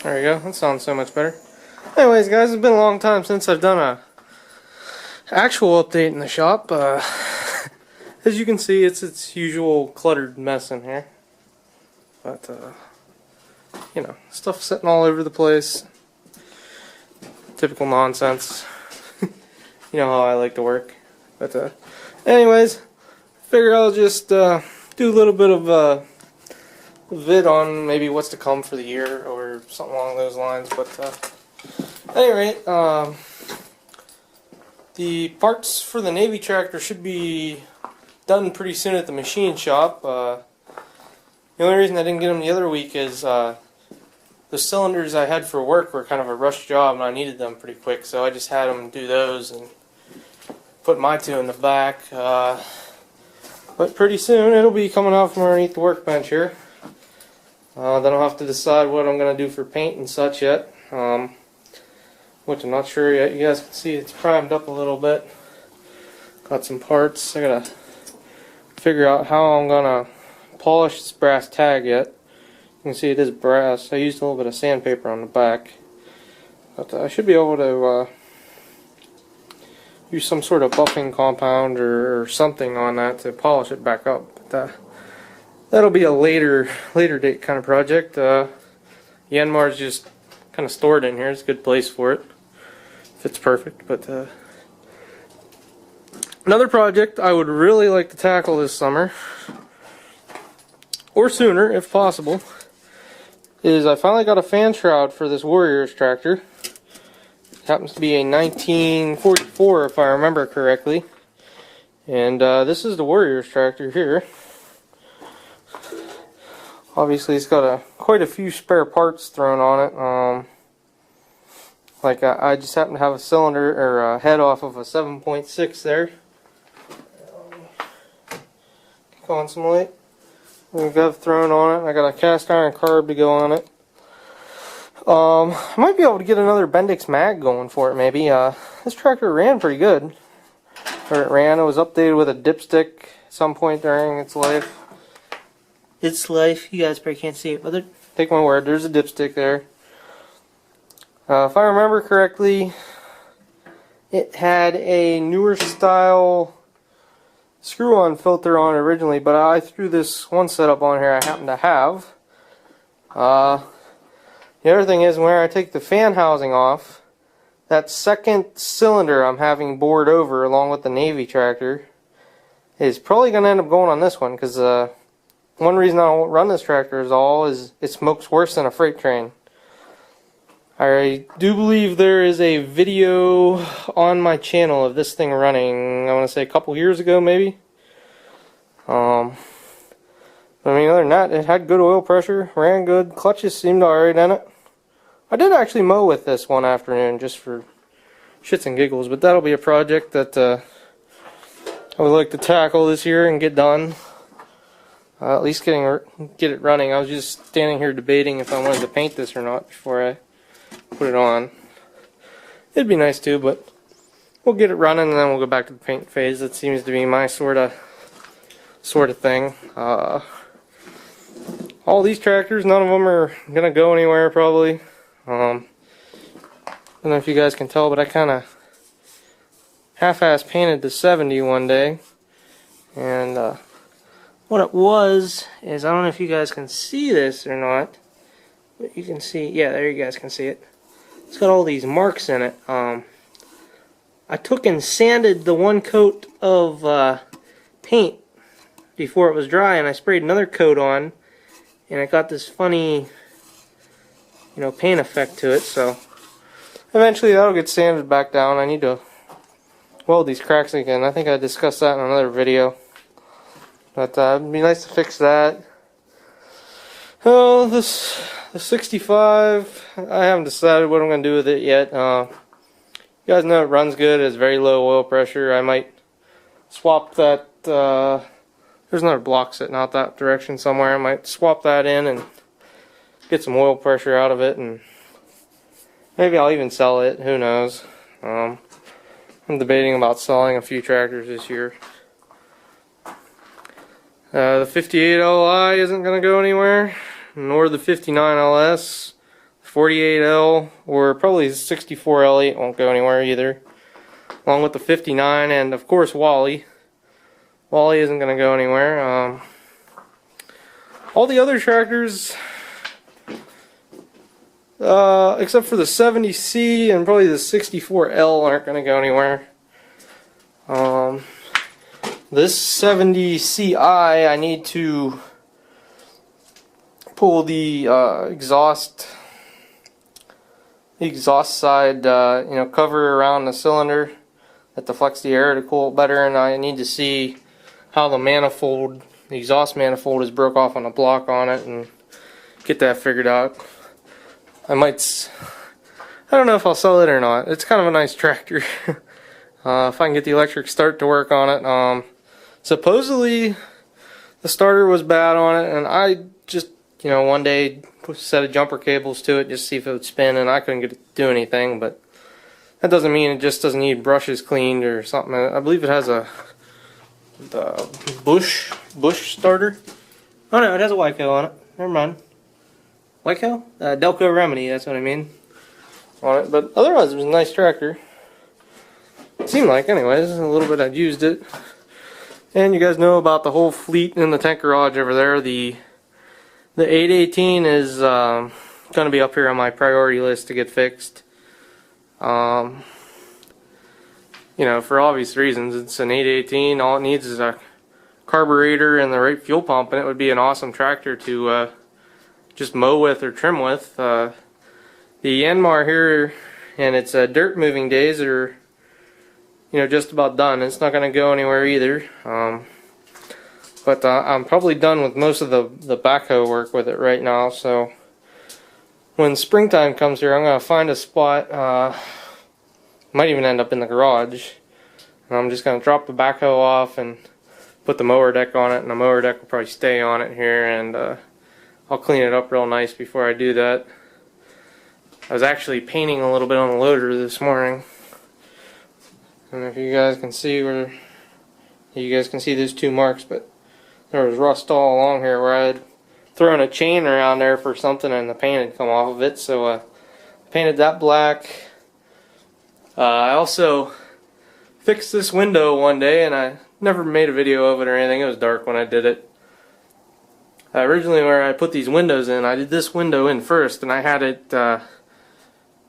There you go. That sounds so much better. Anyways, guys, it's been a long time since I've done a actual update in the shop. As you can see, it's its usual cluttered mess in here. But, you know, stuff sitting all over the place. Typical nonsense. You know how I like to work. But, anyways, figure I'll just do a little bit of a vid on maybe what's to come for the year or something along those lines. But, at any rate, the parts for the Navy tractor should be done pretty soon at the machine shop. The only reason I didn't get them the other week is the cylinders I had for work were kind of a rush job and I needed them pretty quick, so I just had them do those and put my two in the back. But pretty soon it'll be coming out from underneath the workbench here. Then I'll have to decide what I'm going to do for paint and such yet. Which I'm not sure yet. You guys can see it's primed up a little bit. Got some parts. I gotta figure out how I'm gonna polish this brass tag yet. You can see it is brass. I used a little bit of sandpaper on the back. But I should be able to use some sort of buffing compound or something on that to polish it back up. But that'll be a later date kind of project. Yanmar is just kind of stored in here. It's a good place for it. Fits perfect. But another project I would really like to tackle this summer, or sooner if possible, is I finally got a fan shroud for this Warriors tractor. It happens to be a 1944 if I remember correctly. And this is the Warriors tractor here. Obviously it's got quite a few spare parts thrown on it. Like I just happen to have a cylinder or a head off of a 7.6 there. Kick on some light. We've got thrown on it. I got a cast iron carb to go on it. I might be able to get another Bendix mag going for it maybe. This tractor ran pretty good. Or it ran. It was updated with a dipstick at some point during its life. You guys probably can't see it, but take my word, there's a dipstick there. If I remember correctly, it had a newer style screw-on filter on it originally, but I threw this one setup on here I happen to have. The other thing is, where I take the fan housing off, that second cylinder I'm having bored over along with the Navy tractor is probably going to end up going on this one, because one reason I won't run this tractor is it smokes worse than a freight train. I do believe there is a video on my channel of this thing running, I want to say a couple years ago maybe. I mean, other than that, it had good oil pressure, ran good, clutches seemed alright in it. I did actually mow with this one afternoon just for shits and giggles, but that'll be a project that I would like to tackle this year and get done. At least get it running. I was just standing here debating if I wanted to paint this or not before I put it on. It'd be nice too, but we'll get it running and then we'll go back to the paint phase. That seems to be my sort of thing. All these tractors, none of them are gonna go anywhere probably. I don't know if you guys can tell, but I kind of half-ass painted the 70 one day, and what it was is, I don't know if you guys can see this or not, but you can see, yeah, there you guys can see it. It's got all these marks in it. I took and sanded the one coat of paint before it was dry, and I sprayed another coat on, and it got this funny, you know, paint effect to it. So eventually that'll get sanded back down. I need to weld these cracks again. I think I discussed that in another video. But it'd be nice to fix that. Oh, the 65, I haven't decided what I'm going to do with it yet. You guys know it runs good. It has very low oil pressure. I might swap that. There's another block sitting out that direction somewhere. I might swap that in and get some oil pressure out of it, and maybe I'll even sell it. Who knows? I'm debating about selling a few tractors this year. The 58 LI isn't going to go anywhere, nor the 59 LS. 48L or probably 64L8 won't go anywhere either. Along with the 59 and of course Wally. Wally isn't going to go anywhere. All the other tractors, except for the 70C and probably the 64L, aren't going to go anywhere. This 70CI, I need to pull the exhaust side, cover around the cylinder that deflects the air to cool it better, and I need to see how the exhaust manifold is broke off on a block on it and get that figured out. I don't know if I'll sell it or not. It's kind of a nice tractor. If I can get the electric start to work on it. Supposedly the starter was bad on it, and I just, one day put a set of jumper cables to it just to see if it would spin, and I couldn't get it to do anything, but that doesn't mean it just doesn't need brushes cleaned or something. I believe it has the Bush starter. Oh no, it has a Wyco on it. Never mind. Wyco? Delco Remedy, that's what I mean. On it, but otherwise it was a nice tractor. It seemed like, anyways. A little bit I'd used it. And you guys know about the whole fleet in the tank garage over there. The 818 is going to be up here on my priority list to get fixed. For obvious reasons. It's an 818. All it needs is a carburetor and the right fuel pump, and it would be an awesome tractor to just mow with or trim with. The Yanmar here and its dirt moving days are just about done. It's not going to go anywhere either. But I'm probably done with most of the backhoe work with it right now, so when springtime comes here, I'm going to find a spot, might even end up in the garage, and I'm just going to drop the backhoe off and put the mower deck on it, and the mower deck will probably stay on it here, and I'll clean it up real nice before I do that. I was actually painting a little bit on the loader this morning. I don't know if you guys can see those two marks, but there was rust all along here where I had thrown a chain around there for something and the paint had come off of it, so I painted that black. I also fixed this window one day, and I never made a video of it or anything. It was dark when I did it. Originally where I put these windows in, I did this window in first, and I had it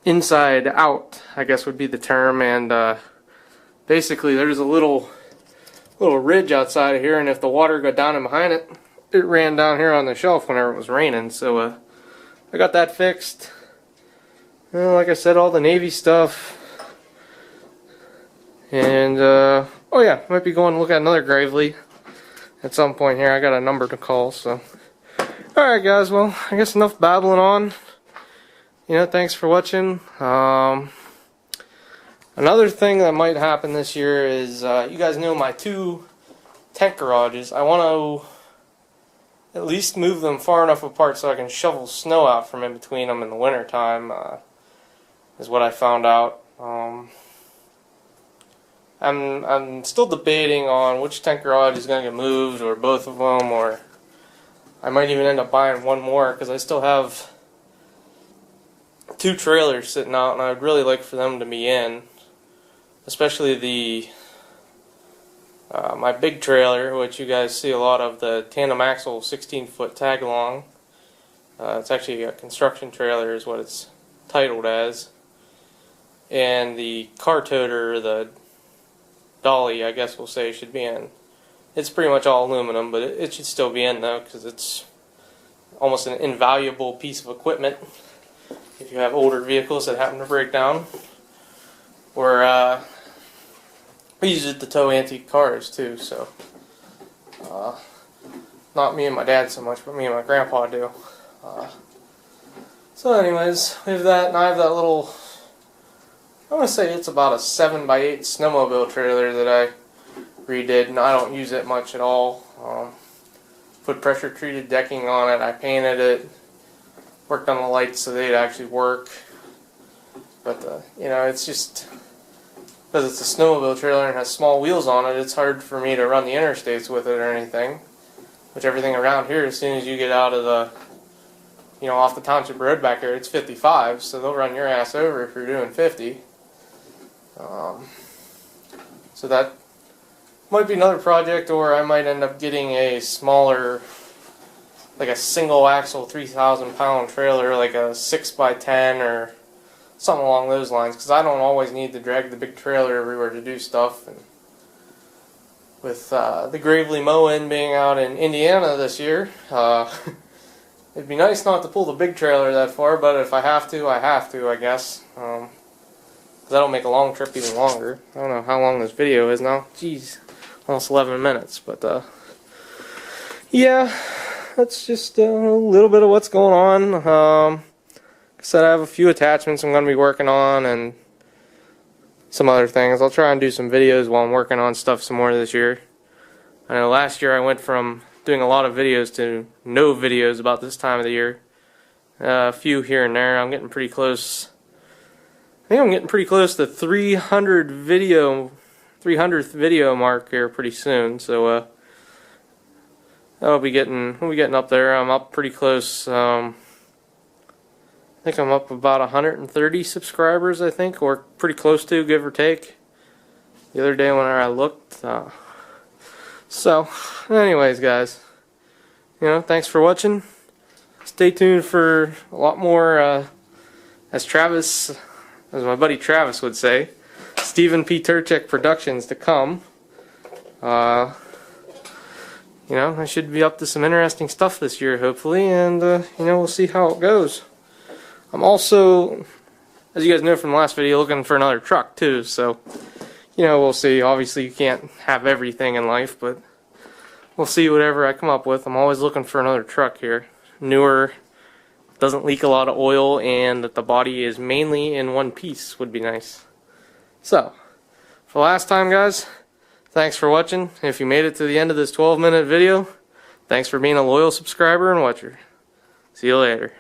inside out, I guess would be the term, and basically there's a little ridge outside of here, and if the water got down in behind it, it ran down here on the shelf whenever it was raining. So I got that fixed. Like I said, all the Navy stuff. And oh yeah, might be going to look at another Gravely at some point here. I got a number to call, so alright guys, well, I guess enough babbling on. Thanks for watching. Another thing that might happen this year is, you guys know my two tank garages. I want to at least move them far enough apart so I can shovel snow out from in between them in the winter time, is what I found out. I'm still debating on which tank garage is going to get moved, or both of them, or I might even end up buying one more, because I still have two trailers sitting out, and I'd really like for them to be in. Especially my big trailer, which you guys see a lot of, the tandem axle 16-foot tag along. It's actually a construction trailer is what it's titled as. And the car toter, the dolly, I guess we'll say, should be in. It's pretty much all aluminum, but it should still be in though, because it's almost an invaluable piece of equipment if you have older vehicles that happen to break down. Or we use it to tow antique cars too, so not me and my dad so much, but me and my grandpa do. So anyways, we have that, and I have that little, I want to say it's about a 7x8 snowmobile trailer that I redid, and I don't use it much at all. Put pressure treated decking on it, I painted it, worked on the lights so they'd actually work. But it's just, because it's a snowmobile trailer and has small wheels on it, it's hard for me to run the interstates with it or anything. Which everything around here, as soon as you get out of the, you know, off the township road back here, it's 55, so they'll run your ass over if you're doing 50. So that might be another project, or I might end up getting a smaller, like a single axle 3,000 pound trailer, like a 6x10 or something along those lines, because I don't always need to drag the big trailer everywhere to do stuff. And with the Gravely Mowing being out in Indiana this year, it'd be nice not to pull the big trailer that far, but if I have to, I have to, I guess. That'll make a long trip even longer. I don't know how long this video is now. Jeez, almost 11 minutes. But yeah, that's just a little bit of what's going on. Like I said, I have a few attachments I'm going to be working on and some other things. I'll try and do some videos while I'm working on stuff some more this year. I know last year I went from doing a lot of videos to no videos about this time of the year. A few here and there. I'm getting pretty close. I think I'm getting pretty close to 300th video mark here pretty soon. So we'll be getting up there. I'm up pretty close. I think I'm up about 130 subscribers, I think, or pretty close to, give or take. The other day when I looked. So, anyways, guys, you know, thanks for watching. Stay tuned for a lot more, as my buddy Travis would say, Stephen P. Turchek Productions to come. You know, I should be up to some interesting stuff this year, hopefully, and you know, we'll see how it goes. I'm also, as you guys know from the last video, looking for another truck too, so, you know, we'll see. Obviously, you can't have everything in life, but we'll see whatever I come up with. I'm always looking for another truck here. Newer, doesn't leak a lot of oil, and that the body is mainly in one piece would be nice. So, for the last time, guys, thanks for watching. If you made it to the end of this 12-minute video, thanks for being a loyal subscriber and watcher. See you later.